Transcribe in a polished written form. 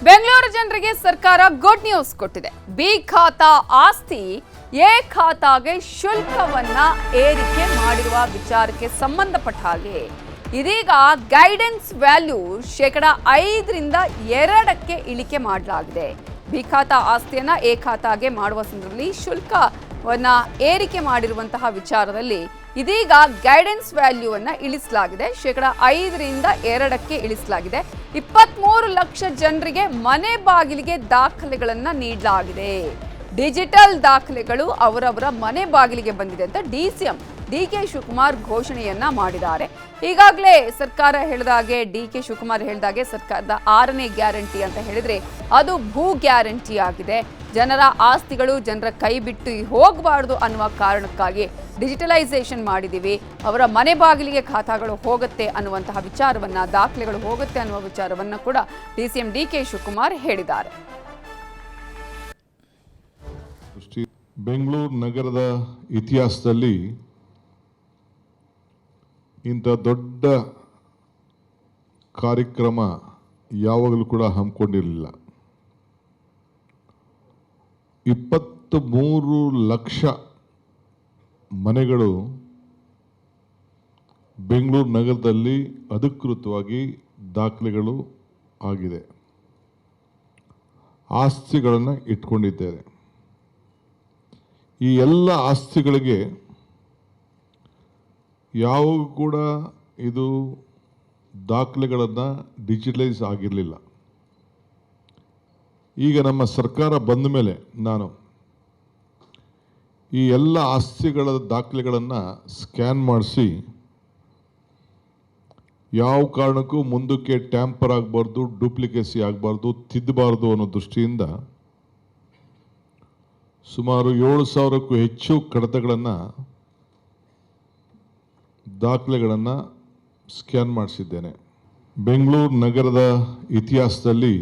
ಬೆಂಗಳೂರು ಜನರಿಗೆ ಸರ್ಕಾರ good news ಕೊಟ್ಟಿದೆ. ಬಿ ಖಾತಾ ಆಸ್ತಿ ಎ ಖಾತಾಗೆ ಶುಲ್ಕವನ್ನ ಏರಿಕೆ ಮಾಡಿರುವ ವಿಚಾರಕ್ಕೆ ಸಂಬಂಧಪಟ್ಟ ಹಾಗೆ ಇದೀಗ ಗೈಡೆನ್ಸ್ ವ್ಯಾಲ್ಯೂ 5% 2% ಇಳಿಕೆ ಮಾಡಲಾಗಿದೆ. ಬಿ ಖಾತಾ ಆಸ್ತಿಯನ್ನ ಎ ಖಾತಾಗೆ ಮಾಡುವ ಸಂದರ್ಭದಲ್ಲಿ ಶುಲ್ಕವನ್ನ ಏರಿಕೆ ಮಾಡಿರುವಂತಹ ವಿಚಾರದಲ್ಲಿ ಇದೀಗ ಗೈಡೆನ್ಸ್ ವ್ಯಾಲ್ಯೂವನ್ನ ಇಳಿಸಲಾಗಿದೆ. 5% 2% ಇಳಿಸಲಾಗಿದೆ. 23 ಲಕ್ಷ ಜನರಿಗೆ ಮನೆ ಬಾಗಿಲಿಗೆ ದಾಖಲೆಗಳನ್ನ ನೀಡಲಾಗಿದೆ. ಡಿಜಿಟಲ್ ದಾಖಲೆಗಳು ಅವರವರ ಮನೆ ಬಾಗಿಲಿಗೆ ಬಂದಿದೆ ಅಂತ ಡಿಸಿಎಂ ಡಿ.ಕೆ. ಶಿವಕುಮಾರ್ ಘೋಷಣೆಯನ್ನ ಮಾಡಿದ್ದಾರೆ. ಈಗಾಗಲೇ ಸರ್ಕಾರ ಹೇಳಿದಾಗೆ ಡಿ.ಕೆ. ಶಿವಕುಮಾರ್ ಹೇಳಿದಾಗೆ ಸರ್ಕಾರದ 6ನೇ ಗ್ಯಾರಂಟಿ ಅಂತ ಹೇಳಿದ್ರೆ ಅದು ಭೂ ಗ್ಯಾರಂಟಿ ಆಗಿದೆ. ಜನರ ಆಸ್ತಿಗಳು ಜನರ ಕೈ ಬಿಟ್ಟು ಹೋಗಬಾರ್ದು ಅನ್ನುವ ಕಾರಣಕ್ಕಾಗಿ ಡಿಜಿಟಲೈಸೇಷನ್ ಮಾಡಿದ್ದೀವಿ, ಅವರ ಮನೆ ಬಾಗಿಲಿಗೆ ಖಾತಾಗಳು ಹೋಗುತ್ತೆ ಅನ್ನುವಂತಹ ವಿಚಾರವನ್ನ, ದಾಖಲೆಗಳು ಹೋಗುತ್ತೆ ಅನ್ನುವ ವಿಚಾರವನ್ನ ಕೂಡ ಡಿಸಿಎಂ ಡಿ.ಕೆ. ಶಿವಕುಮಾರ್ ಹೇಳಿದ್ದಾರೆ. ಬೆಂಗಳೂರು ನಗರದ ಇತಿಹಾಸದಲ್ಲಿ ಇಂಥ ದೊಡ್ಡ ಕಾರ್ಯಕ್ರಮ ಯಾವಾಗಲೂ ಕೂಡ ಹಮ್ಮಿಕೊಂಡಿರಲಿಲ್ಲ. 23 ಲಕ್ಷ ಮನೆಗಳು ಬೆಂಗಳೂರು ನಗರದಲ್ಲಿ ಅಧಿಕೃತವಾಗಿ ದಾಖಲೆಗಳು ಆಗಿದೆ, ಆಸ್ತಿಗಳನ್ನು ಇಟ್ಕೊಂಡಿದ್ದಾರೆ. ಈ ಎಲ್ಲ ಆಸ್ತಿಗಳಿಗೆ ಯಾವಾಗ ಕೂಡ ಇದು ದಾಖಲೆಗಳನ್ನು ಡಿಜಿಟಲೈಸ್ ಆಗಿರಲಿಲ್ಲ. ಈಗ ನಮ್ಮ ಸರ್ಕಾರ ಬಂದ ಮೇಲೆ ನಾನು ಈ ಎಲ್ಲ ಆಸ್ತಿಗಳ ದಾಖಲೆಗಳನ್ನು ಸ್ಕ್ಯಾನ್ ಮಾಡಿಸಿ ಯಾವ ಕಾರಣಕ್ಕೂ ಮುಂದಕ್ಕೆ ಟ್ಯಾಂಪರ್ ಆಗಬಾರ್ದು, ಡೂಪ್ಲಿಕೇಸಿ ಆಗಬಾರ್ದು, ತಿದ್ದಬಾರ್ದು ಅನ್ನೋ ದೃಷ್ಟಿಯಿಂದ ಸುಮಾರು 7,000ಕ್ಕೂ ಹೆಚ್ಚು ಕಡತಗಳನ್ನು ದಾಖಲೆಗಳನ್ನು ಸ್ಕ್ಯಾನ್ ಮಾಡಿಸಿದ್ದೇನೆ. ಬೆಂಗಳೂರು ನಗರದ ಇತಿಹಾಸದಲ್ಲಿ